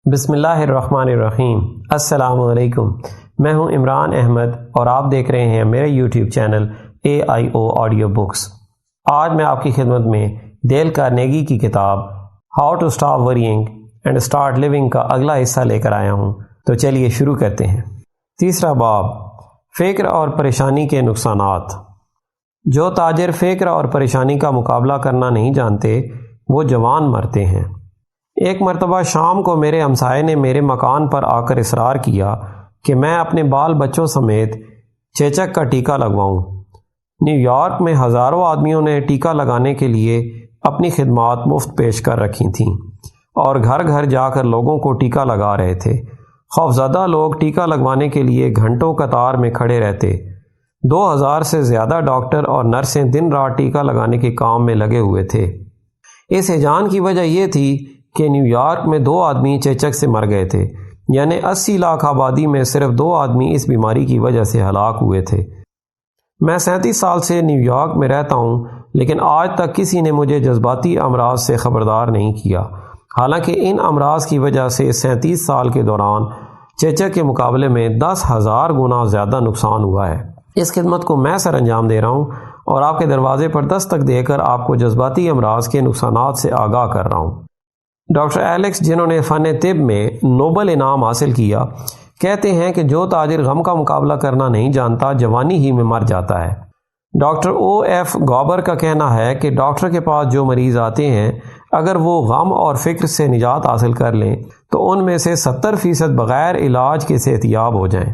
بسم اللہ الرحمن الرحیم۔ السلام علیکم، میں ہوں عمران احمد اور آپ دیکھ رہے ہیں میرے YouTube channel AIO audio books. آج میں آپ کی خدمت میں ڈیل کارنیگی کی کتاب how to stop worrying and start living کا اگلا حصہ لے کر آیا ہوں، تو چلیے شروع کرتے ہیں۔ تیسرا باب، فکر اور پریشانی کے نقصانات۔ جو تاجر فکر اور پریشانی کا مقابلہ کرنا نہیں جانتے وہ جوان مرتے ہیں۔ ایک مرتبہ شام کو میرے ہمسائے نے میرے مکان پر آ کر اصرار کیا کہ میں اپنے بال بچوں سمیت چیچک کا ٹیکہ لگواؤں۔ نیو یارک میں ہزاروں آدمیوں نے ٹیکہ لگانے کے لیے اپنی خدمات مفت پیش کر رکھی تھیں اور گھر گھر جا کر لوگوں کو ٹیکہ لگا رہے تھے۔ خوفزدہ لوگ ٹیکہ لگوانے کے لیے گھنٹوں قطار میں کھڑے رہتے۔ 2000 سے زیادہ ڈاکٹر اور نرسیں دن رات ٹیکہ لگانے کے کام میں لگے ہوئے تھے۔ اس ہیجان کی وجہ یہ تھی کہ نیو یارک میں 2 آدمی چیچک سے مر گئے تھے، یعنی 80 لاکھ آبادی میں صرف 2 آدمی اس بیماری کی وجہ سے ہلاک ہوئے تھے۔ میں 37 سال سے نیو یارک میں رہتا ہوں، لیکن آج تک کسی نے مجھے جذباتی امراض سے خبردار نہیں کیا، حالانکہ ان امراض کی وجہ سے 37 سال کے دوران چیچک کے مقابلے میں 10,000 گنا زیادہ نقصان ہوا ہے۔ اس خدمت کو میں سر انجام دے رہا ہوں اور آپ کے دروازے پر دستک دے کر آپ کو جذباتی امراض کے نقصانات سے آگاہ کر رہا ہوں۔ ڈاکٹر ایلکس، جنہوں نے فن طب میں نوبل انعام حاصل کیا، کہتے ہیں کہ جو تاجر غم کا مقابلہ کرنا نہیں جانتا جوانی ہی میں مر جاتا ہے۔ ڈاکٹر OF گوبر کا کہنا ہے کہ ڈاکٹر کے پاس جو مریض آتے ہیں، اگر وہ غم اور فکر سے نجات حاصل کر لیں تو ان میں سے 70% بغیر علاج کے صحت یاب ہو جائیں۔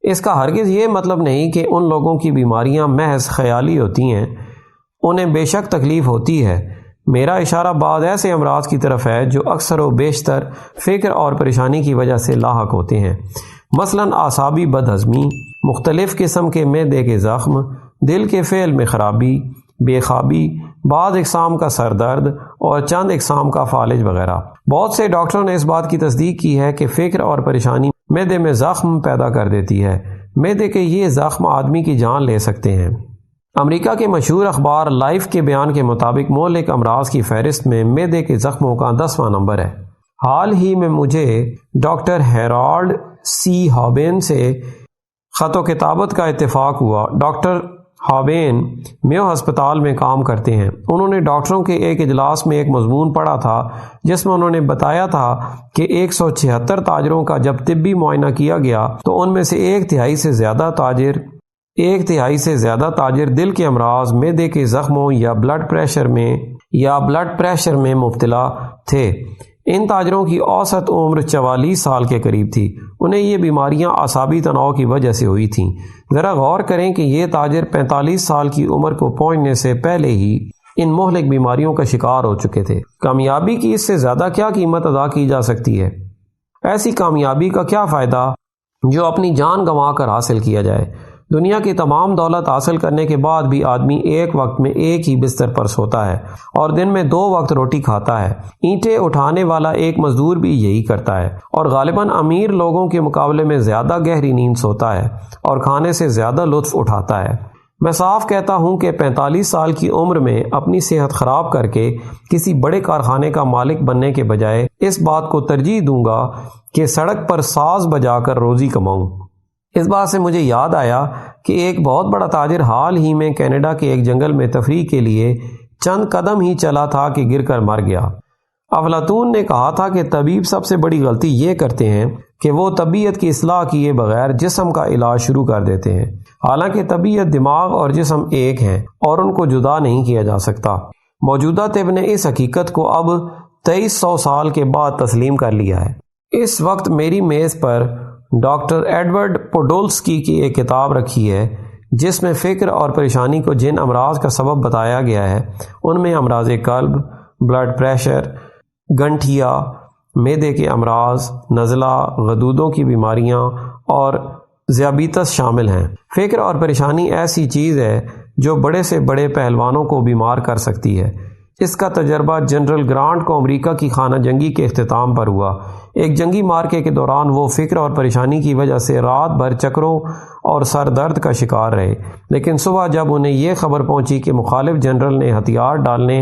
اس کا ہرگز یہ مطلب نہیں کہ ان لوگوں کی بیماریاں محض خیالی ہوتی ہیں، انہیں بے شک تکلیف ہوتی ہے۔ میرا اشارہ بعض ایسے امراض کی طرف ہے جو اکثر و بیشتر فکر اور پریشانی کی وجہ سے لاحق ہوتے ہیں، مثلاً اعصابی بد ہضمی، مختلف قسم کے معدے کے زخم، دل کے فعل میں خرابی، بے خوابی، بعض اقسام کا سر درد اور چند اقسام کا فالج وغیرہ۔ بہت سے ڈاکٹروں نے اس بات کی تصدیق کی ہے کہ فکر اور پریشانی معدے میں زخم پیدا کر دیتی ہے۔ معدے کے یہ زخم آدمی کی جان لے سکتے ہیں۔ امریکہ کے مشہور اخبار لائف کے بیان کے مطابق مہلک امراض کی فہرست میں معدے کے زخموں کا 10واں نمبر ہے۔ حال ہی میں مجھے ڈاکٹر ہیرالڈ C. ہابین سے خط و کتابت کا اتفاق ہوا۔ ڈاکٹر ہابین میو ہسپتال میں کام کرتے ہیں۔ انہوں نے ڈاکٹروں کے ایک اجلاس میں ایک مضمون پڑھا تھا جس میں انہوں نے بتایا تھا کہ 176 تاجروں کا جب طبی معائنہ کیا گیا تو ان میں سے 1/3 سے زیادہ تاجر دل کے امراض، معدے کے زخموں یا بلڈ پریشر میں مبتلا تھے۔ ان تاجروں کی اوسط عمر 44 سال کے قریب تھی۔ انہیں یہ بیماریاں اعصابی تناؤ کی وجہ سے ہوئی تھیں۔ ذرا غور کریں کہ یہ تاجر 45 سال کی عمر کو پہنچنے سے پہلے ہی ان مہلک بیماریوں کا شکار ہو چکے تھے۔ کامیابی کی اس سے زیادہ کیا قیمت ادا کی جا سکتی ہے؟ ایسی کامیابی کا کیا فائدہ جو اپنی جان گنوا کر حاصل کیا جائے؟ دنیا کی تمام دولت حاصل کرنے کے بعد بھی آدمی ایک وقت میں ایک ہی بستر پر سوتا ہے اور دن میں 2 وقت روٹی کھاتا ہے۔ اینٹیں اٹھانے والا ایک مزدور بھی یہی کرتا ہے، اور غالباً امیر لوگوں کے مقابلے میں زیادہ گہری نیند سوتا ہے اور کھانے سے زیادہ لطف اٹھاتا ہے۔ میں صاف کہتا ہوں کہ 45 سال کی عمر میں اپنی صحت خراب کر کے کسی بڑے کارخانے کا مالک بننے کے بجائے اس بات کو ترجیح دوں گا کہ سڑک پر ساز بجا کر روزی کماؤں۔ اس بات سے مجھے یاد آیا کہ ایک بہت بڑا تاجر حال ہی میں کینیڈا کے ایک جنگل میں تفریح کے لیے چند قدم ہی چلا تھا کہ گر کر مر گیا۔ افلاطون نے کہا تھا کہ طبیب سب سے بڑی غلطی یہ کرتے ہیں کہ وہ طبیعت کی اصلاح کیے بغیر جسم کا علاج شروع کر دیتے ہیں، حالانکہ طبیعت، دماغ اور جسم ایک ہیں اور ان کو جدا نہیں کیا جا سکتا۔ موجودہ طب نے اس حقیقت کو اب 2300 سال کے بعد تسلیم کر لیا ہے۔ اس وقت میری میز پر ڈاکٹر ایڈورڈ پوڈولسکی کی ایک کتاب رکھی ہے جس میں فکر اور پریشانی کو جن امراض کا سبب بتایا گیا ہے ان میں امراض قلب، بلڈ پریشر، گنٹھیا، معدے کے امراض، نزلہ، غدودوں کی بیماریاں اور ذیابیطس شامل ہیں۔ فکر اور پریشانی ایسی چیز ہے جو بڑے سے بڑے پہلوانوں کو بیمار کر سکتی ہے۔ اس کا تجربہ جنرل گرانٹ کو امریکہ کی خانہ جنگی کے اختتام پر ہوا۔ ایک جنگی مارکے کے دوران وہ فکر اور پریشانی کی وجہ سے رات بھر چکروں اور سر درد کا شکار رہے، لیکن صبح جب انہیں یہ خبر پہنچی کہ مخالف جنرل نے ہتھیار ڈالنے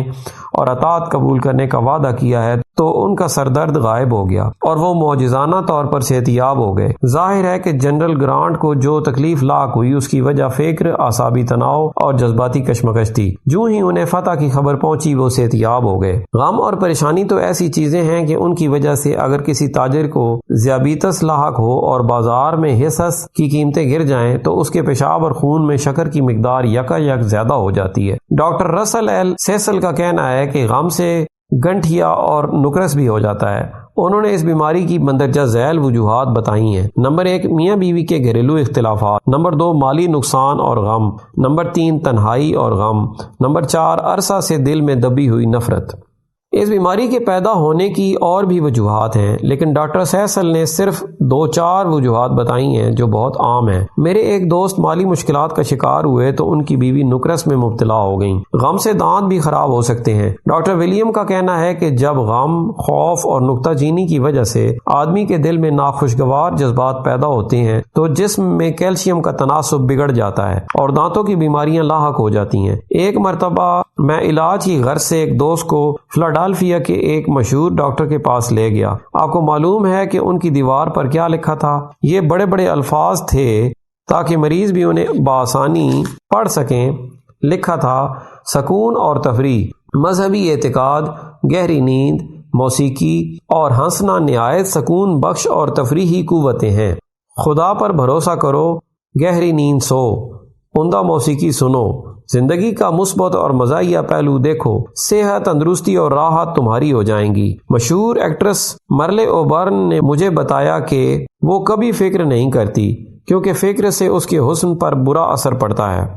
اور اطاعت قبول کرنے کا وعدہ کیا ہے تو ان کا سر درد غائب ہو گیا اور وہ معجزانہ طور پر صحتیاب ہو گئے۔ ظاہر ہے کہ جنرل گرانٹ کو جو تکلیف لاحق ہوئی اس کی وجہ فکر، اعصابی تناؤ اور جذباتی کشمکش تھی۔ جو ہی انہیں فتح کی خبر پہنچی وہ صحتیاب ہو گئے۔ غم اور پریشانی تو ایسی چیزیں ہیں کہ ان کی وجہ سے اگر کسی تاجر کو ذیابیطس لاحق ہو اور بازار میں حصص کی قیمتیں گر جائیں تو اس کے پیشاب اور خون میں شکر کی مقدار یکا زیادہ ہو جاتی ہے۔ ڈاکٹر رسل ایل سیسل کا کہنا ہے کہ غم سے گنٹھیا اور نکرس بھی ہو جاتا ہے۔ انہوں نے اس بیماری کی مندرجہ ذیل وجوہات بتائی ہیں۔ نمبر 1 میاں بیوی کے گھریلو اختلافات، نمبر 2 مالی نقصان اور غم، نمبر 3 تنہائی اور غم، نمبر 4 عرصہ سے دل میں دبی ہوئی نفرت۔ اس بیماری کے پیدا ہونے کی اور بھی وجوہات ہیں لیکن ڈاکٹر سیسل نے صرف 2-4 وجوہات بتائی ہیں جو بہت عام ہیں۔ میرے ایک دوست مالی مشکلات کا شکار ہوئے تو ان کی بیوی نکرس میں مبتلا ہو گئیں۔ غم سے دانت بھی خراب ہو سکتے ہیں۔ ڈاکٹر ولیم کا کہنا ہے کہ جب غم، خوف اور نکتہ چینی کی وجہ سے آدمی کے دل میں ناخوشگوار جذبات پیدا ہوتے ہیں تو جسم میں کیلشیم کا تناسب بگڑ جاتا ہے اور دانتوں کی بیماریاں لاحق ہو جاتی ہیں۔ ایک مرتبہ میں علاج کی غرض سے ایک دوست کو فلاڈلفیا کے ایک مشہور ڈاکٹر کے پاس لے گیا۔ آپ کو معلوم ہے کہ ان کی دیوار پر کیا لکھا تھا؟ یہ بڑے بڑے الفاظ تھے تاکہ مریض بھی انہیں بآسانی پڑھ سکیں۔ لکھا تھا سکون اور تفریح، مذہبی اعتقاد، گہری نیند، موسیقی اور ہنسنا نہایت سکون بخش اور تفریحی قوتیں ہیں۔ خدا پر بھروسہ کرو، گہری نیند سو، عمدہ موسیقی سنو، زندگی کا مثبت اور مزاحیہ پہلو دیکھو، صحت، تندرستی اور راحت تمہاری ہو جائیں گی۔ مشہور ایکٹریس مرلے اوبرن نے مجھے بتایا کہ وہ کبھی فکر نہیں کرتی کیونکہ فکر سے اس کے حسن پر برا اثر پڑتا ہے۔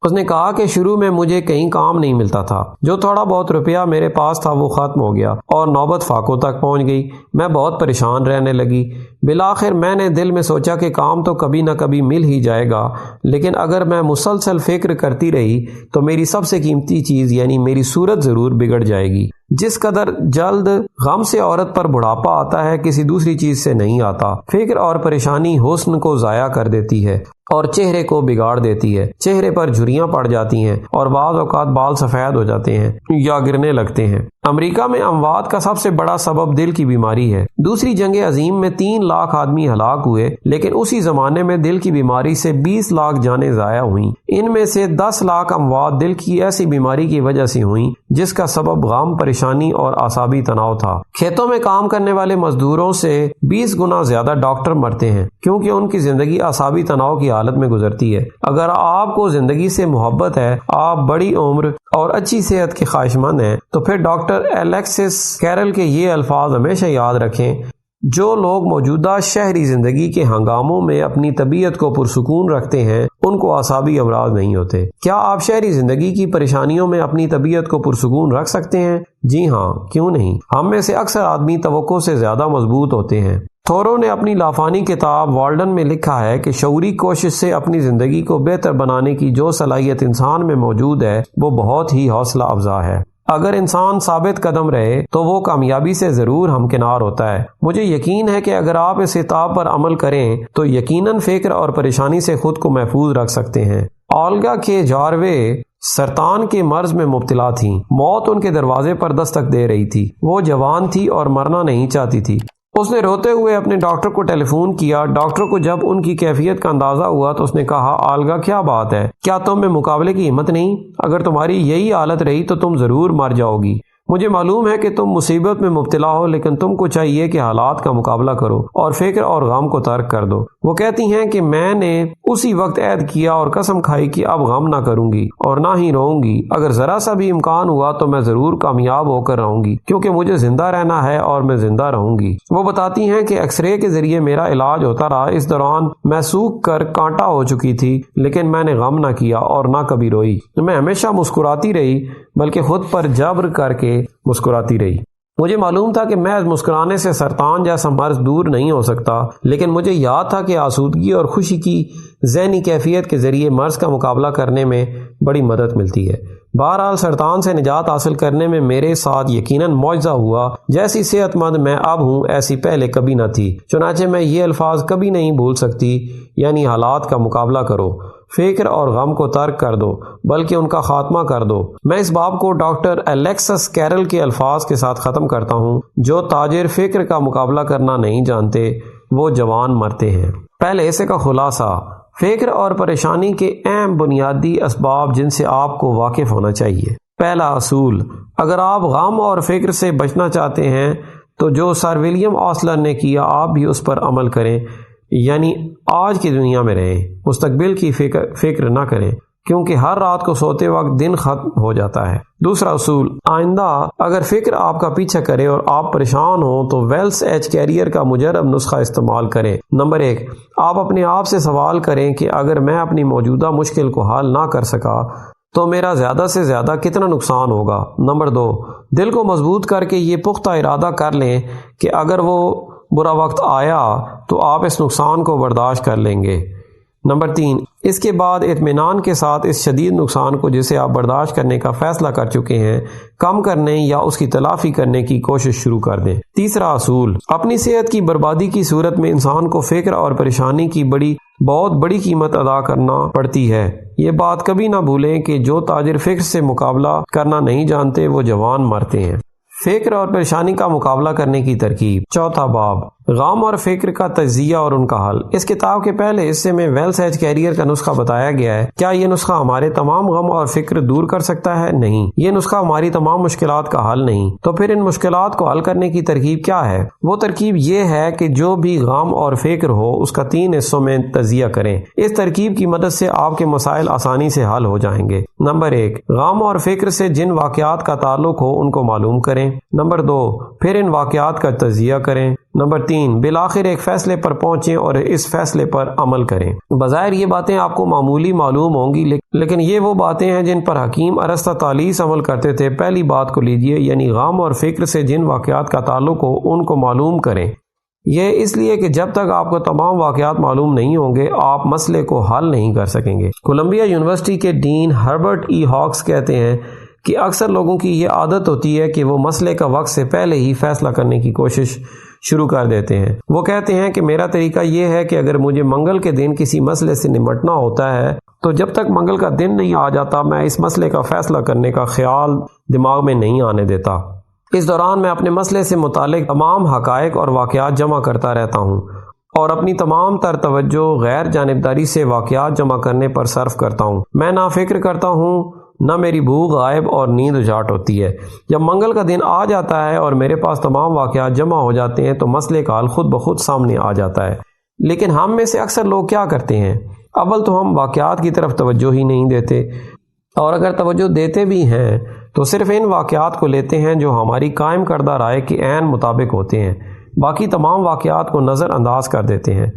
اس نے کہا کہ شروع میں مجھے کہیں کام نہیں ملتا تھا، جو تھوڑا بہت روپیہ میرے پاس تھا وہ ختم ہو گیا اور نوبت فاقوں تک پہنچ گئی۔ میں بہت پریشان رہنے لگی۔ بالآخر میں نے دل میں سوچا کہ کام تو کبھی نہ کبھی مل ہی جائے گا، لیکن اگر میں مسلسل فکر کرتی رہی تو میری سب سے قیمتی چیز یعنی میری صورت ضرور بگڑ جائے گی۔ جس قدر جلد غم سے عورت پر بڑھاپا آتا ہے کسی دوسری چیز سے نہیں آتا۔ فکر اور پریشانی حسن کو ضائع کر دیتی ہے اور چہرے کو بگاڑ دیتی ہے۔ چہرے پر جھریاں پڑ جاتی ہیں اور بعض اوقات بال سفید ہو جاتے ہیں یا گرنے لگتے ہیں۔ امریکہ میں اموات کا سب سے بڑا سبب دل کی بیماری ہے۔ دوسری جنگ عظیم میں 3 لاکھ آدمی ہلاک ہوئے، لیکن اسی زمانے میں دل کی بیماری سے 20 لاکھ جانیں ضائع ہوئیں۔ ان میں سے 10 لاکھ اموات دل کی ایسی بیماری کی وجہ سے ہوئیں جس کا سبب غم، پریشانی اور اعصابی تناؤ تھا۔ کھیتوں میں کام کرنے والے مزدوروں سے 20 گنا زیادہ ڈاکٹر مرتے ہیں کیونکہ ان کی زندگی اعصابی تناؤ کی حالت میں گزرتی ہے۔ اگر آپ کو زندگی سے محبت ہے، آپ بڑی عمر اور اچھی صحت کے خواہش مند ہیں، تو پھر ڈاکٹر الیکسس کیرل کے یہ الفاظ ہمیشہ یاد رکھیں: جو لوگ موجودہ شہری زندگی کے ہنگاموں میں اپنی طبیعت کو پرسکون رکھتے ہیں ان کو اعصابی امراض نہیں ہوتے۔ کیا آپ شہری زندگی کی پریشانیوں میں اپنی طبیعت کو پرسکون رکھ سکتے ہیں؟ جی ہاں، کیوں نہیں؟ ہم میں سے اکثر آدمی توقع سے زیادہ مضبوط ہوتے ہیں۔ تھورو نے اپنی لافانی کتاب والڈن میں لکھا ہے کہ شعوری کوشش سے اپنی زندگی کو بہتر بنانے کی جو صلاحیت انسان میں موجود ہے وہ بہت ہی حوصلہ افزا ہے۔ اگر انسان ثابت قدم رہے تو وہ کامیابی سے ضرور ہمکنار ہوتا ہے۔ مجھے یقین ہے کہ اگر آپ اس خطاب پر عمل کریں تو یقیناً فکر اور پریشانی سے خود کو محفوظ رکھ سکتے ہیں۔ اولگا کے جاروے سرطان کے مرض میں مبتلا تھیں۔ موت ان کے دروازے پر دستک دے رہی تھی۔ وہ جوان تھی اور مرنا نہیں چاہتی تھی۔ اس نے روتے ہوئے اپنے ڈاکٹر کو ٹیلی فون کیا۔ ڈاکٹر کو جب ان کی کیفیت کا اندازہ ہوا تو اس نے کہا، آلگا کیا بات ہے؟ کیا تم میں مقابلے کی ہمت نہیں؟ اگر تمہاری یہی حالت رہی تو تم ضرور مر جاؤ گی۔ مجھے معلوم ہے کہ تم مصیبت میں مبتلا ہو، لیکن تم کو چاہیے کہ حالات کا مقابلہ کرو اور فکر اور غم کو ترک کر دو۔ وہ کہتی ہیں کہ میں نے اسی وقت عہد کیا اور قسم کھائی کہ اب غم نہ کروں گی اور نہ ہی رہوں گی۔ اگر ذرا سا بھی امکان ہوا تو میں ضرور کامیاب ہو کر رہوں گی کیونکہ مجھے زندہ رہنا ہے اور میں زندہ رہوں گی۔ وہ بتاتی ہیں کہ ایکس رے کے ذریعے میرا علاج ہوتا رہا۔ اس دوران میں سوکھ کر کانٹا ہو چکی تھی، لیکن میں نے غم نہ کیا اور نہ کبھی روئی۔ میں ہمیشہ مسکراتی رہی، بلکہ خود پر جبر کر کے مسکراتی رہی۔ مجھے معلوم تھا کہ محض مسکرانے سے سرطان جیسا مرض دور نہیں ہو سکتا، لیکن مجھے یاد تھا کہ آسودگی اور خوشی کی ذہنی کیفیت کے ذریعے مرض کا مقابلہ کرنے میں بڑی مدد ملتی ہے۔ بہرحال سرطان سے نجات حاصل کرنے میں میرے ساتھ یقیناً معجزہ ہوا۔ جیسی صحت مند میں اب ہوں ایسی پہلے کبھی نہ تھی۔ چنانچہ میں یہ الفاظ کبھی نہیں بھول سکتی، یعنی حالات کا مقابلہ کرو، فکر اور غم کو ترک کر دو بلکہ ان کا خاتمہ کر دو۔ میں اس باب کو ڈاکٹر الیکسس کیرل کے الفاظ کے ساتھ ختم کرتا ہوں، جو تاجر فکر کا مقابلہ کرنا نہیں جانتے وہ جوان مرتے ہیں۔ پہلے حصے کا خلاصہ: فکر اور پریشانی کے اہم بنیادی اسباب جن سے آپ کو واقف ہونا چاہیے۔ پہلا اصول: اگر آپ غم اور فکر سے بچنا چاہتے ہیں تو جو سر ولیم آسلر نے کیا آپ بھی اس پر عمل کریں، یعنی آج کی دنیا میں رہیں، مستقبل کی فکر نہ کریں، کیونکہ ہر رات کو سوتے وقت دن ختم ہو جاتا ہے۔ دوسرا اصول: آئندہ اگر فکر آپ کا پیچھا کرے اور آپ پریشان ہوں تو ویلس ایج کیریئر کا مجرب نسخہ استعمال کریں۔ نمبر 1، آپ اپنے آپ سے سوال کریں کہ اگر میں اپنی موجودہ مشکل کو حل نہ کر سکا تو میرا زیادہ سے زیادہ کتنا نقصان ہوگا۔ نمبر 2، دل کو مضبوط کر کے یہ پختہ ارادہ کر لیں کہ اگر وہ برا وقت آیا تو آپ اس نقصان کو برداشت کر لیں گے۔ نمبر 3، اس کے بعد اطمینان کے ساتھ اس شدید نقصان کو جسے آپ برداشت کرنے کا فیصلہ کر چکے ہیں کم کرنے یا اس کی تلافی کرنے کی کوشش شروع کر دیں۔ تیسرا اصول: اپنی صحت کی بربادی کی صورت میں انسان کو فکر اور پریشانی کی بہت بڑی قیمت ادا کرنا پڑتی ہے۔ یہ بات کبھی نہ بھولیں کہ جو تاجر فکر سے مقابلہ کرنا نہیں جانتے وہ جوان مرتے ہیں۔ فکر اور پریشانی کا مقابلہ کرنے کی ترکیب۔ چوتھا باب: غم اور فکر کا تجزیہ اور ان کا حل۔ اس کتاب کے پہلے حصے میں ویلس ایج کیریئر کا نسخہ بتایا گیا ہے۔ کیا یہ نسخہ ہمارے تمام غم اور فکر دور کر سکتا ہے؟ نہیں۔ یہ نسخہ ہماری تمام مشکلات کا حل نہیں۔ تو پھر ان مشکلات کو حل کرنے کی ترکیب کیا ہے؟ وہ ترکیب یہ ہے کہ جو بھی غم اور فکر ہو اس کا 3 حصوں میں تجزیہ کریں۔ اس ترکیب کی مدد سے آپ کے مسائل آسانی سے حل ہو جائیں گے۔ نمبر 1، غم اور فکر سے جن واقعات کا تعلق ہو ان کو معلوم کریں۔ نمبر 2، پھر ان واقعات کا تجزیہ کریں۔ نمبر 3، بالآخر ایک فیصلے پر پہنچیں اور اس فیصلے پر عمل کریں۔ بظاہر یہ باتیں آپ کو معمولی معلوم ہوں گی، لیکن یہ وہ باتیں ہیں جن پر حکیم ارسطاطالیس عمل کرتے تھے۔ پہلی بات کو لیجئے، یعنی غم اور فکر سے جن واقعات کا تعلق ہو ان کو معلوم کریں۔ یہ اس لیے کہ جب تک آپ کو تمام واقعات معلوم نہیں ہوں گے آپ مسئلے کو حل نہیں کر سکیں گے۔ کولمبیا یونیورسٹی کے ڈین ہربرٹ ای ہاکس کہتے ہیں کہ اکثر لوگوں کی یہ عادت ہوتی ہے کہ وہ مسئلے کا وقت سے پہلے ہی فیصلہ کرنے کی کوشش شروع کر دیتے ہیں۔ وہ کہتے ہیں کہ میرا طریقہ یہ ہے کہ اگر مجھے منگل کے دن کسی مسئلے سے نمٹنا ہوتا ہے تو جب تک منگل کا دن نہیں آ جاتا میں اس مسئلے کا فیصلہ کرنے کا خیال دماغ میں نہیں آنے دیتا۔ اس دوران میں اپنے مسئلے سے متعلق تمام حقائق اور واقعات جمع کرتا رہتا ہوں اور اپنی تمام تر توجہ غیر جانبداری سے واقعات جمع کرنے پر صرف کرتا ہوں۔ میں نہ فکر کرتا ہوں نہ میری بھوک غائب اور نیند اجاٹ ہوتی ہے۔ جب منگل کا دن آ جاتا ہے اور میرے پاس تمام واقعات جمع ہو جاتے ہیں تو مسئلے کا حل خود بخود سامنے آ جاتا ہے۔ لیکن ہم میں سے اکثر لوگ کیا کرتے ہیں؟ اول تو ہم واقعات کی طرف توجہ ہی نہیں دیتے، اور اگر توجہ دیتے بھی ہیں تو صرف ان واقعات کو لیتے ہیں جو ہماری قائم کردہ رائے کے عین مطابق ہوتے ہیں، باقی تمام واقعات کو نظر انداز کر دیتے ہیں۔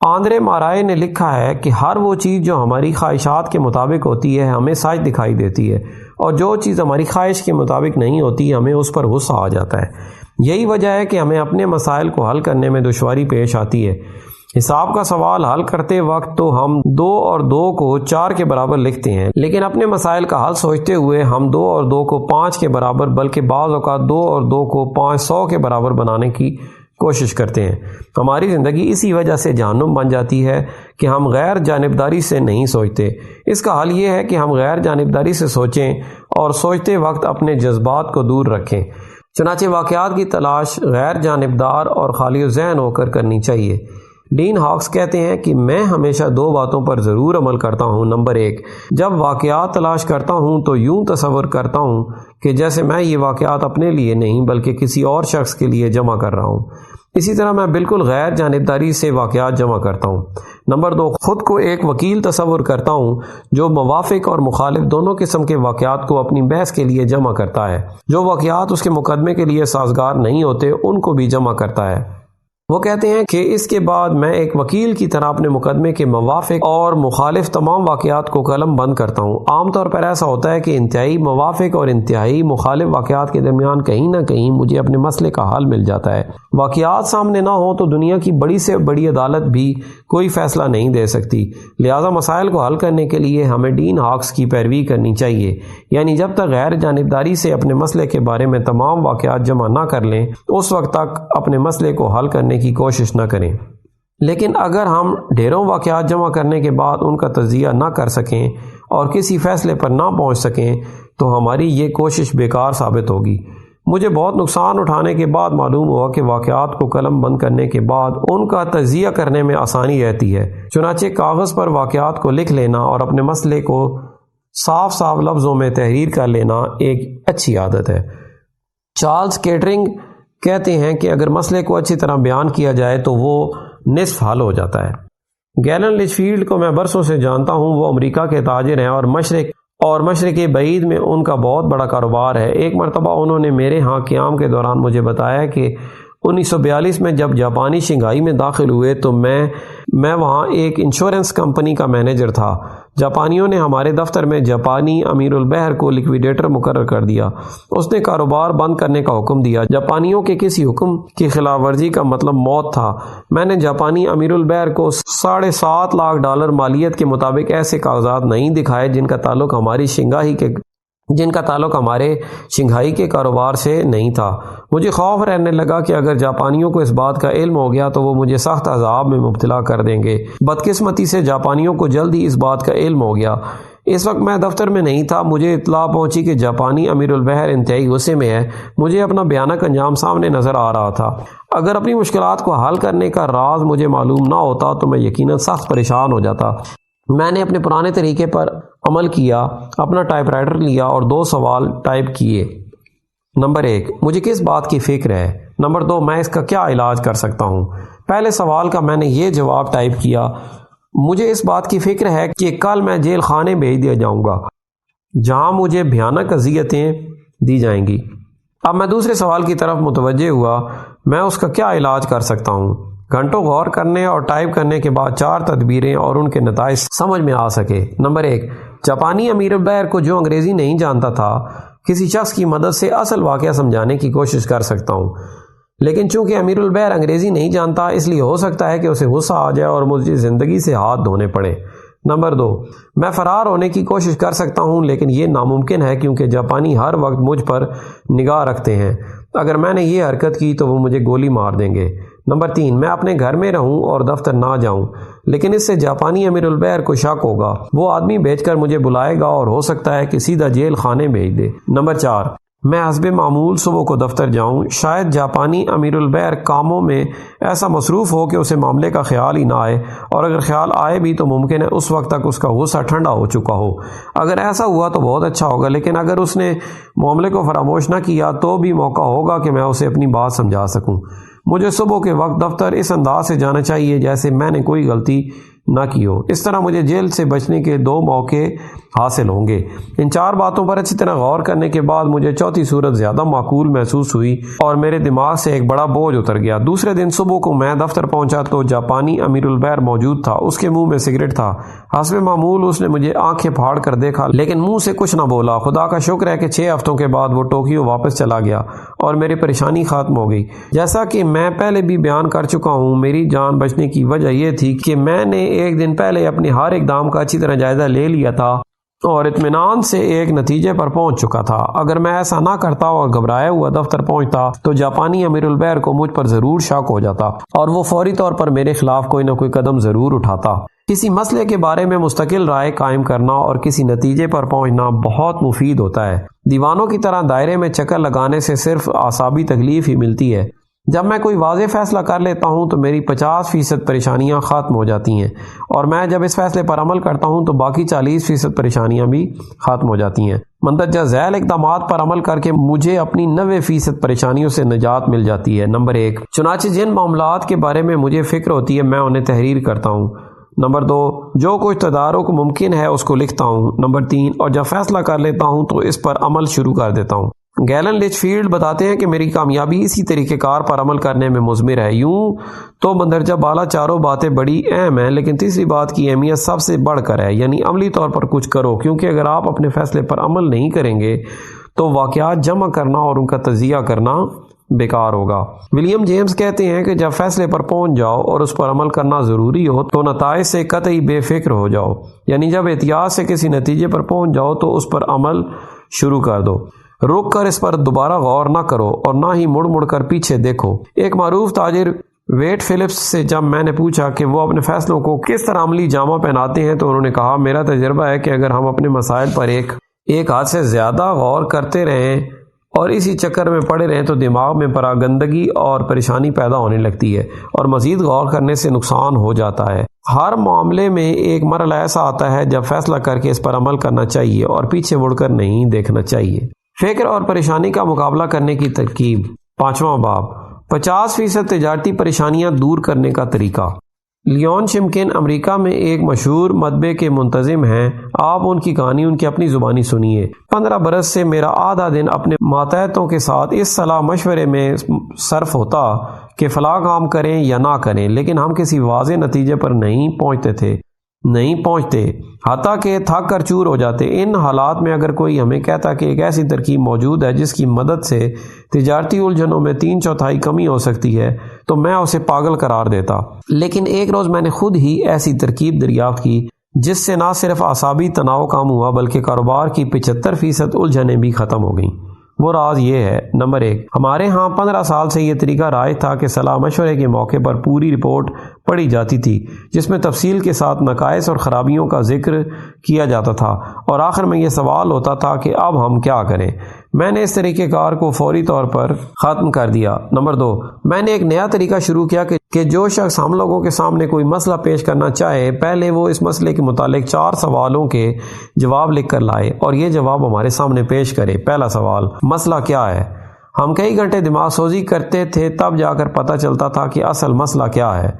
آندرے مارائے نے لکھا ہے کہ ہر وہ چیز جو ہماری خواہشات کے مطابق ہوتی ہے ہمیں سچ دکھائی دیتی ہے، اور جو چیز ہماری خواہش کے مطابق نہیں ہوتی ہمیں اس پر غصہ آ جاتا ہے۔ یہی وجہ ہے کہ ہمیں اپنے مسائل کو حل کرنے میں دشواری پیش آتی ہے۔ حساب کا سوال حل کرتے وقت تو ہم 2 اور 2 کو 4 کے برابر لکھتے ہیں، لیکن اپنے مسائل کا حل سوچتے ہوئے ہم 2 اور 2 کو 5 کے برابر، بلکہ بعض اوقات 2 اور 2 کو 500 کے برابر بنانے کی کوشش کرتے ہیں۔ ہماری زندگی اسی وجہ سے جہنم بن جاتی ہے کہ ہم غیر جانبداری سے نہیں سوچتے۔ اس کا حل یہ ہے کہ ہم غیر جانبداری سے سوچیں اور سوچتے وقت اپنے جذبات کو دور رکھیں۔ چنانچہ واقعات کی تلاش غیر جانبدار اور خالی ذہن ہو کر کرنی چاہیے۔ ڈین ہاکس کہتے ہیں کہ میں ہمیشہ 2 باتوں پر ضرور عمل کرتا ہوں۔ نمبر 1، جب واقعات تلاش کرتا ہوں تو یوں تصور کرتا ہوں کہ جیسے میں یہ واقعات اپنے لیے نہیں بلکہ کسی اور شخص کے لیے جمع کر رہا ہوں۔ اسی طرح میں بالکل غیر جانبداری سے واقعات جمع کرتا ہوں۔ نمبر 2، خود کو ایک وکیل تصور کرتا ہوں جو موافق اور مخالف دونوں قسم کے واقعات کو اپنی بحث کے لیے جمع کرتا ہے۔ جو واقعات اس کے مقدمے کے لیے سازگار نہیں ہوتے ان کو بھی جمع کرتا ہے۔ وہ کہتے ہیں کہ اس کے بعد میں ایک وکیل کی طرح اپنے مقدمے کے موافق اور مخالف تمام واقعات کو قلم بند کرتا ہوں۔ عام طور پر ایسا ہوتا ہے کہ انتہائی موافق اور انتہائی مخالف واقعات کے درمیان کہیں نہ کہیں مجھے اپنے مسئلے کا حل مل جاتا ہے۔ واقعات سامنے نہ ہوں تو دنیا کی بڑی سے بڑی عدالت بھی کوئی فیصلہ نہیں دے سکتی۔ لہٰذا مسائل کو حل کرنے کے لیے ہمیں ڈین ہاکس کی پیروی کرنی چاہیے، یعنی جب تک غیر جانبداری سے اپنے مسئلے کے بارے میں تمام واقعات جمع نہ کر لیں اس وقت تک اپنے مسئلے کو حل کرنے کی کوشش نہ کریں۔ لیکن اگر ہم ڈھیروں واقعات جمع کرنے کے بعد ان کا تجزیہ نہ کر سکیں اور کسی فیصلے پر نہ پہنچ سکیں تو ہماری یہ کوشش بیکار ثابت ہوگی۔ مجھے بہت نقصان اٹھانے کے بعد معلوم ہوا کہ واقعات کو قلم بند کرنے کے بعد ان کا تجزیہ کرنے میں آسانی رہتی ہے۔ چنانچہ کاغذ پر واقعات کو لکھ لینا اور اپنے مسئلے کو صاف صاف لفظوں میں تحریر کر لینا ایک اچھی عادت ہے۔ چارلز کیٹرنگ کہتے ہیں کہ اگر مسئلے کو اچھی طرح بیان کیا جائے تو وہ نصف حل ہو جاتا ہے۔ گیلن لچفیلڈ کو میں برسوں سے جانتا ہوں۔ وہ امریکہ کے تاجر ہیں اور مشرق بعید میں ان کا بہت بڑا کاروبار ہے۔ ایک مرتبہ انہوں نے میرے ہاں قیام کے دوران مجھے بتایا کہ 1942 میں جب جاپانی شنگھائی میں داخل ہوئے تو میں وہاں ایک انشورنس کمپنی کا مینیجر تھا۔ جاپانیوں نے ہمارے دفتر میں جاپانی امیر البحر کو لیکویڈیٹر مقرر کر دیا۔ اس نے کاروبار بند کرنے کا حکم دیا۔ جاپانیوں کے کسی حکم کی خلاف ورزی کا مطلب موت تھا۔ میں نے جاپانی امیر البحر کو $7.5 لاکھ مالیت کے مطابق ایسے کاغذات نہیں دکھائے جن کا تعلق ہمارے شنگھائی کے کاروبار سے نہیں تھا۔ مجھے خوف رہنے لگا کہ اگر جاپانیوں کو اس بات کا علم ہو گیا تو وہ مجھے سخت عذاب میں مبتلا کر دیں گے۔ بدقسمتی سے جاپانیوں کو جلد ہی اس بات کا علم ہو گیا۔ اس وقت میں دفتر میں نہیں تھا۔ مجھے اطلاع پہنچی کہ جاپانی امیر البحر انتہائی غصے میں ہے۔ مجھے اپنا بھیانک انجام سامنے نظر آ رہا تھا۔ اگر اپنی مشکلات کو حل کرنے کا راز مجھے معلوم نہ ہوتا تو میں یقیناً سخت پریشان ہو جاتا۔ میں نے اپنے پرانے طریقے پر عمل کیا، اپنا ٹائپ رائٹر لیا اور 2 سوال ٹائپ کیے۔ نمبر 1، مجھے کس بات کی فکر ہے؟ نمبر 2، میں اس کا کیا علاج کر سکتا ہوں؟ پہلے سوال کا میں نے یہ جواب ٹائپ کیا: مجھے اس بات کی فکر ہے کہ کل میں جیل خانے بھیج دیا جاؤں گا جہاں مجھے بھیانک اذیتیں دی جائیں گی۔ اب میں دوسرے سوال کی طرف متوجہ ہوا: میں اس کا کیا علاج کر سکتا ہوں؟ گھنٹوں غور کرنے اور ٹائپ کرنے کے بعد 4 تدبیریں اور ان کے نتائج سمجھ میں آ سکے۔ نمبر 1، جاپانی امیر البحر کو جو انگریزی نہیں جانتا تھا، کسی شخص کی مدد سے اصل واقعہ سمجھانے کی کوشش کر سکتا ہوں۔ لیکن چونکہ امیر البحر انگریزی نہیں جانتا، اس لیے ہو سکتا ہے کہ اسے غصہ آ جائے اور مجھے زندگی سے ہاتھ دھونے پڑے۔ نمبر 2، میں فرار ہونے کی کوشش کر سکتا ہوں، لیکن یہ ناممکن ہے کیونکہ جاپانی ہر وقت مجھ پر نگاہ رکھتے ہیں۔ اگر میں نے یہ حرکت کی تو وہ مجھے گولی مار دیں گے۔ نمبر 3، میں اپنے گھر میں رہوں اور دفتر نہ جاؤں، لیکن اس سے جاپانی امیر البحر کو شک ہوگا۔ وہ آدمی بھیج کر مجھے بلائے گا اور ہو سکتا ہے کہ سیدھا جیل خانے بھیج دے۔ نمبر 4، میں حسب معمول صبح کو دفتر جاؤں۔ شاید جاپانی امیر البحر کاموں میں ایسا مصروف ہو کہ اسے معاملے کا خیال ہی نہ آئے، اور اگر خیال آئے بھی تو ممکن ہے اس وقت تک اس کا غصہ ٹھنڈا ہو چکا ہو۔ اگر ایسا ہوا تو بہت اچھا ہوگا، لیکن اگر اس نے معاملے کو فراموش نہ کیا تو بھی موقع ہوگا کہ میں اسے اپنی بات سمجھا سکوں۔ مجھے صبح کے وقت دفتر اس انداز سے جانا چاہیے جیسے میں نے کوئی غلطی نہ کی ہو۔ اس طرح مجھے جیل سے بچنے کے 2 موقع حاصل ہوں گے۔ ان 4 باتوں پر اچھی طرح غور کرنے کے بعد مجھے چوتھی صورت زیادہ معقول محسوس ہوئی اور میرے دماغ سے ایک بڑا بوجھ اتر گیا۔ دوسرے دن صبح کو میں دفتر پہنچا تو جاپانی امیر البحر موجود تھا۔ اس کے منہ میں سگریٹ تھا۔ حسب معمول اس نے مجھے آنکھیں پھاڑ کر دیکھا لیکن منہ سے کچھ نہ بولا۔ خدا کا شکر ہے کہ 6 ہفتوں کے بعد وہ ٹوکیو واپس چلا گیا اور میری پریشانی ختم ہو گئی۔ جیسا کہ میں پہلے بھی بیان کر چکا ہوں، میری جان بچنے کی وجہ یہ تھی کہ میں نے ایک دن پہلے اپنی ہر اقدام کا اچھی طرح جائزہ لے لیا تھا اور اطمینان سے ایک نتیجے پر پہنچ چکا تھا۔ اگر میں ایسا نہ کرتا اور گھبرایا ہوا دفتر پہنچتا تو جاپانی امیر البحر کو مجھ پر ضرور شک ہو جاتا اور وہ فوری طور پر میرے خلاف کوئی نہ کوئی قدم ضرور اٹھاتا۔ کسی مسئلے کے بارے میں مستقل رائے قائم کرنا اور کسی نتیجے پر پہنچنا بہت مفید ہوتا ہے۔ دیوانوں کی طرح دائرے میں چکر لگانے سے صرف اعصابی تکلیف ہی ملتی ہے۔ جب میں کوئی واضح فیصلہ کر لیتا ہوں تو میری 50% پریشانیاں ختم ہو جاتی ہیں، اور میں جب اس فیصلے پر عمل کرتا ہوں تو باقی 40% پریشانیاں بھی ختم ہو جاتی ہیں۔ مندرجہ ذیل اقدامات پر عمل کر کے مجھے اپنی 90% پریشانیوں سے نجات مل جاتی ہے۔ نمبر 1، چنانچہ جن معاملات کے بارے میں مجھے فکر ہوتی ہے میں انہیں تحریر کرتا ہوں۔ نمبر 2، جو کچھ تدارک ممکن ہے اس کو لکھتا ہوں۔ نمبر 3، اور جب فیصلہ کر لیتا ہوں تو اس پر عمل شروع کر دیتا ہوں۔ گیلن لچفیلڈ بتاتے ہیں کہ میری کامیابی اسی طریقہ کار پر عمل کرنے میں مضمر ہے۔ یوں تو مندرجہ بالا 4 باتیں بڑی اہم ہیں، لیکن تیسری بات کی اہمیت سب سے بڑھ کر ہے، یعنی عملی طور پر کچھ کرو، کیونکہ اگر آپ اپنے فیصلے پر عمل نہیں کریں گے تو واقعات جمع کرنا اور ان کا تجزیہ کرنا بیکار ہوگا۔ ولیم جیمز کہتے ہیں کہ جب فیصلے پر پہنچ جاؤ اور اس پر عمل کرنا ضروری ہو تو نتائج سے قطعی بے فکر ہو جاؤ، یعنی جب احتیاط سے کسی نتیجے پر پہنچ جاؤ تو اس پر عمل شروع کر دو، رک کر اس پر دوبارہ غور نہ کرو اور نہ ہی مڑ مڑ کر پیچھے دیکھو۔ ایک معروف تاجر ویٹ فلپس سے جب میں نے پوچھا کہ وہ اپنے فیصلوں کو کس طرح عملی جامہ پہناتے ہیں تو انہوں نے کہا، میرا تجربہ ہے کہ اگر ہم اپنے مسائل پر ایک حد سے زیادہ غور کرتے رہیں اور اسی چکر میں پڑے رہیں تو دماغ میں پراگندگی اور پریشانی پیدا ہونے لگتی ہے اور مزید غور کرنے سے نقصان ہو جاتا ہے۔ ہر معاملے میں ایک مرحلہ ایسا آتا ہے جب فیصلہ کر کے اس پر عمل کرنا چاہیے اور پیچھے مڑ کر نہیں دیکھنا چاہیے۔ فکر اور پریشانی کا مقابلہ کرنے کی ترکیب۔ 5واں باب، 50% تجارتی پریشانیاں دور کرنے کا طریقہ۔ لیون شمکن امریکہ میں ایک مشہور مطبعے کے منتظم ہیں۔ آپ ان کی کہانی ان کی اپنی زبانی سنیے۔ 15 برس سے میرا آدھا دن اپنے ماتحتوں کے ساتھ اس صلاح مشورے میں صرف ہوتا کہ فلاں کام کریں یا نہ کریں، لیکن ہم کسی واضح نتیجے پر نہیں پہنچتے، حتیٰ کہ تھک کر چور ہو جاتے۔ ان حالات میں اگر کوئی ہمیں کہتا کہ ایک ایسی ترکیب موجود ہے جس کی مدد سے تجارتی الجھنوں میں 3/4 کمی ہو سکتی ہے تو میں اسے پاگل قرار دیتا، لیکن ایک روز میں نے خود ہی ایسی ترکیب دریافت کی جس سے نہ صرف اعصابی تناؤ کم ہوا بلکہ کاروبار کی 75% الجھنیں بھی ختم ہو گئیں۔ وہ راز یہ ہے، نمبر 1، ہمارے ہاں 15 سال سے یہ طریقہ رائج تھا کہ صلاح مشورے کے موقع پر پوری رپورٹ پڑھی جاتی تھی جس میں تفصیل کے ساتھ نقائص اور خرابیوں کا ذکر کیا جاتا تھا اور آخر میں یہ سوال ہوتا تھا کہ اب ہم کیا کریں۔ میں نے اس طریقہ کار کو فوری طور پر ختم کر دیا۔ نمبر 2، میں نے ایک نیا طریقہ شروع کیا کہ جو شخص ہم لوگوں کے سامنے کوئی مسئلہ پیش کرنا چاہے، پہلے وہ اس مسئلے کے متعلق 4 سوالوں کے جواب لکھ کر لائے اور یہ جواب ہمارے سامنے پیش کرے۔ پہلا سوال، مسئلہ کیا ہے؟ ہم کئی گھنٹے دماغ سوزی کرتے تھے، تب جا کر پتہ چلتا تھا کہ اصل مسئلہ کیا ہے۔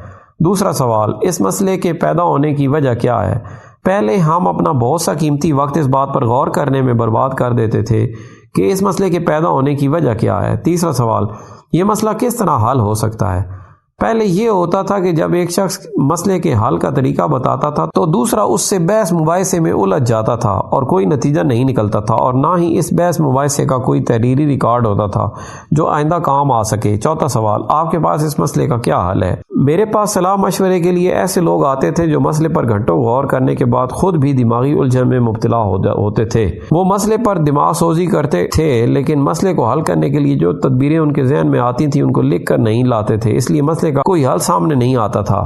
دوسرا سوال، اس مسئلے کے پیدا ہونے کی وجہ کیا ہے؟ پہلے ہم اپنا بہت سا قیمتی وقت اس بات پر غور کرنے میں برباد کر دیتے تھے کہ اس مسئلے کے پیدا ہونے کی وجہ کیا ہے۔ تیسرا سوال، یہ مسئلہ کس طرح حل ہو سکتا ہے؟ پہلے یہ ہوتا تھا کہ جب ایک شخص مسئلے کے حل کا طریقہ بتاتا تھا تو دوسرا اس سے بحث مباحثے میں الجھ جاتا تھا اور کوئی نتیجہ نہیں نکلتا تھا، اور نہ ہی اس بحث مباحثے کا کوئی تحریری ریکارڈ ہوتا تھا جو آئندہ کام آ سکے۔ چوتھا سوال، آپ کے پاس اس مسئلے کا کیا حل ہے؟ میرے پاس صلاح مشورے کے لیے ایسے لوگ آتے تھے جو مسئلے پر گھنٹوں غور کرنے کے بعد خود بھی دماغی الجھن میں مبتلا ہوتے تھے۔ وہ مسئلے پر دماغ سوزی کرتے تھے لیکن مسئلے کو حل کرنے کے لیے جو تدبیریں ان کے ذہن میں آتی تھیں ان کو لکھ کر نہیں لاتے تھے، اس لیے مسئلے کا کوئی حل سامنے نہیں آتا تھا۔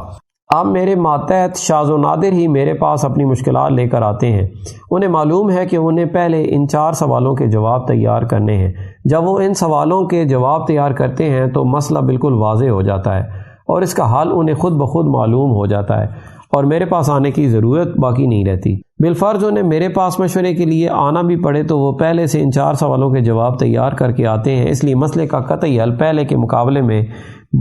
اب میرے ماتحت شاذ و نادر ہی میرے پاس اپنی مشکلات لے کر آتے ہیں۔ انہیں معلوم ہے کہ انہیں پہلے ان 4 سوالوں کے جواب تیار کرنے ہیں۔ جب وہ ان سوالوں کے جواب تیار کرتے ہیں تو مسئلہ بالکل واضح ہو جاتا ہے اور اس کا حل انہیں خود بخود معلوم ہو جاتا ہے اور میرے پاس آنے کی ضرورت باقی نہیں رہتی۔ بالفرض انہیں میرے پاس مشورے کے لیے آنا بھی پڑے تو وہ پہلے سے ان 4 سوالوں کے جواب تیار کر کے آتے ہیں، اس لیے مسئلے کا قطعی حل پہلے کے مقابلے میں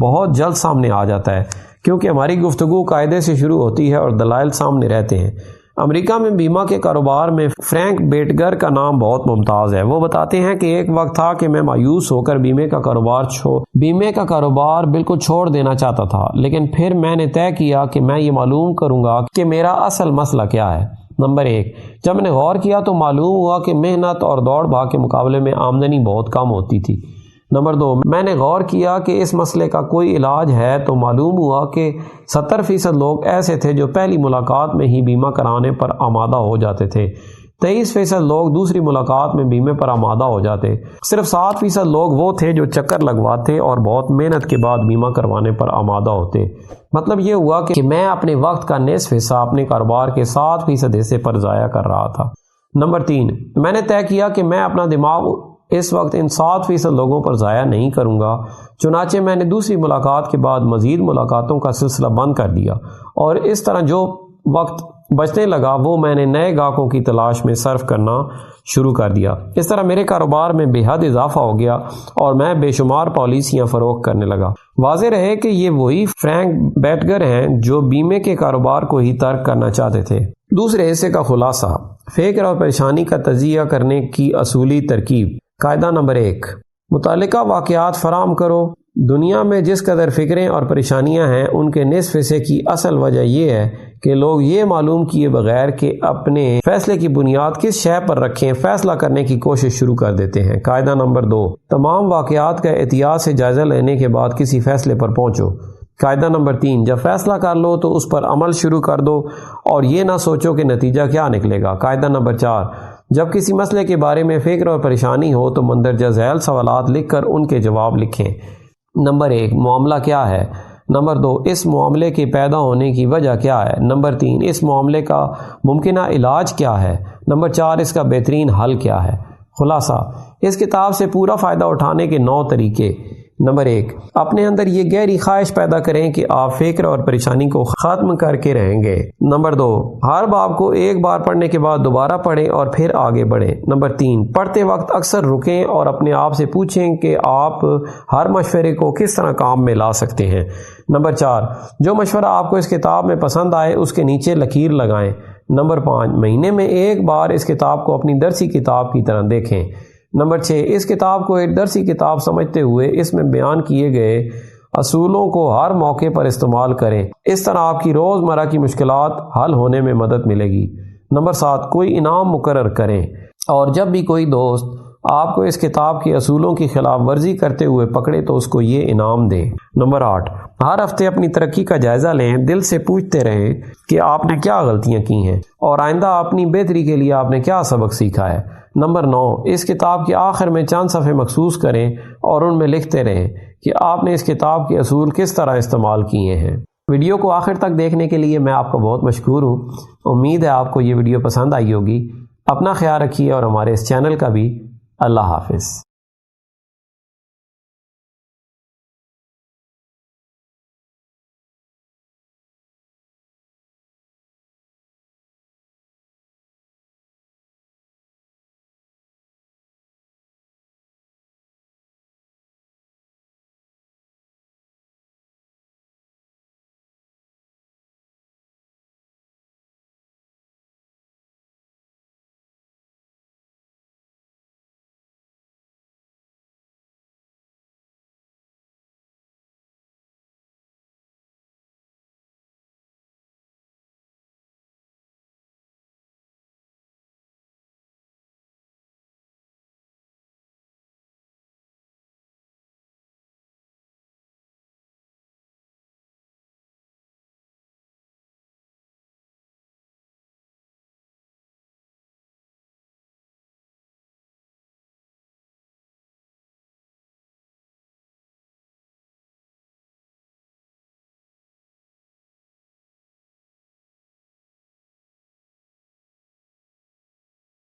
بہت جلد سامنے آ جاتا ہے کیونکہ ہماری گفتگو قاعدے سے شروع ہوتی ہے اور دلائل سامنے رہتے ہیں۔ امریکہ میں بیمہ کے کاروبار میں فرینک بیٹگر کا نام بہت ممتاز ہے۔ وہ بتاتے ہیں کہ ایک وقت تھا کہ میں مایوس ہو کر بیمے کا کاروبار بالکل چھوڑ دینا چاہتا تھا، لیکن پھر میں نے طے کیا کہ میں یہ معلوم کروں گا کہ میرا اصل مسئلہ کیا ہے۔ نمبر 1، جب میں نے غور کیا تو معلوم ہوا کہ محنت اور دوڑ بھاگ کے مقابلے میں آمدنی بہت کم ہوتی تھی۔ نمبر 2، میں نے غور کیا کہ اس مسئلے کا کوئی علاج ہے تو معلوم ہوا کہ 70% لوگ ایسے تھے جو پہلی ملاقات میں ہی بیمہ کرانے پر آمادہ ہو جاتے تھے، 23% لوگ دوسری ملاقات میں بیمے پر آمادہ ہو جاتے، صرف 7% لوگ وہ تھے جو چکر لگواتے اور بہت محنت کے بعد بیمہ کروانے پر آمادہ ہوتے۔ مطلب یہ ہوا کہ میں اپنے وقت کا نصف حصہ اپنے کاروبار کے 7% حصے پر ضائع کر رہا تھا۔ نمبر 3، میں نے طے کیا کہ میں اپنا دماغ اس وقت ان 7% لوگوں پر ضائع نہیں کروں گا، چنانچہ میں نے دوسری ملاقات کے بعد مزید ملاقاتوں کا سلسلہ بند کر دیا اور اس طرح جو وقت بچنے لگا وہ میں نے نئے گاہکوں کی تلاش میں صرف کرنا شروع کر دیا۔ اس طرح میرے کاروبار میں بے حد اضافہ ہو گیا اور میں بے شمار پالیسیاں فروخت کرنے لگا۔ واضح رہے کہ یہ وہی فرینک بیٹگر ہیں جو بیمے کے کاروبار کو ہی ترک کرنا چاہتے تھے۔ دوسرے حصے کا خلاصہ، فکر اور پریشانی کا تجزیہ کرنے کی اصولی ترکیب۔ قاعدہ نمبر 1، متعلقہ واقعات فراہم کرو۔ دنیا میں جس قدر فکریں اور پریشانیاں ہیں ان کے نصف حصے کی اصل وجہ یہ ہے کہ لوگ یہ معلوم کیے بغیر کہ اپنے فیصلے کی بنیاد کس شے پر رکھیں فیصلہ کرنے کی کوشش شروع کر دیتے ہیں۔ قاعدہ نمبر 2، تمام واقعات کا احتیاط سے جائزہ لینے کے بعد کسی فیصلے پر پہنچو۔ قاعدہ نمبر 3، جب فیصلہ کر لو تو اس پر عمل شروع کر دو اور یہ نہ سوچو کہ نتیجہ کیا نکلے گا۔ قاعدہ نمبر 4، جب کسی مسئلے کے بارے میں فکر اور پریشانی ہو تو مندرجہ ذیل سوالات لکھ کر ان کے جواب لکھیں۔ نمبر 1، معاملہ کیا ہے؟ نمبر 2 اس معاملے کے پیدا ہونے کی وجہ کیا ہے؟ نمبر 3 اس معاملے کا ممکنہ علاج کیا ہے؟ نمبر 4 اس کا بہترین حل کیا ہے؟ خلاصہ، اس کتاب سے پورا فائدہ اٹھانے کے 9 طریقے۔ نمبر 1، اپنے اندر یہ گہری خواہش پیدا کریں کہ آپ فکر اور پریشانی کو ختم کر کے رہیں گے۔ نمبر 2، ہر باب کو ایک بار پڑھنے کے بعد دوبارہ پڑھیں اور پھر آگے بڑھیں۔ نمبر 3، پڑھتے وقت اکثر رکیں اور اپنے آپ سے پوچھیں کہ آپ ہر مشورے کو کس طرح کام میں لا سکتے ہیں۔ نمبر 4، جو مشورہ آپ کو اس کتاب میں پسند آئے اس کے نیچے لکیر لگائیں۔ نمبر 5، مہینے میں ایک بار اس کتاب کو اپنی درسی کتاب کی طرح دیکھیں۔ نمبر 6، اس کتاب کو ایک درسی کتاب سمجھتے ہوئے اس میں بیان کیے گئے اصولوں کو ہر موقع پر استعمال کریں، اس طرح آپ کی روزمرہ کی مشکلات حل ہونے میں مدد ملے گی۔ نمبر 7، کوئی انعام مقرر کریں، اور جب بھی کوئی دوست آپ کو اس کتاب کے اصولوں کی خلاف ورزی کرتے ہوئے پکڑے تو اس کو یہ انعام دیں۔ نمبر 8، ہر ہفتے اپنی ترقی کا جائزہ لیں، دل سے پوچھتے رہیں کہ آپ نے کیا غلطیاں کی ہیں اور آئندہ اپنی بہتری کے لیے آپ نے کیا سبق سیکھا ہے۔ نمبر 9، اس کتاب کے آخر میں چند صفحے مخصوص کریں اور ان میں لکھتے رہیں کہ آپ نے اس کتاب کے اصول کس طرح استعمال کیے ہیں۔ ویڈیو کو آخر تک دیکھنے کے لیے میں آپ کا بہت مشکور ہوں۔ امید ہے آپ کو یہ ویڈیو پسند آئی ہوگی۔ اپنا خیال رکھیے اور ہمارے اس چینل کا بھی۔ اللہ حافظ۔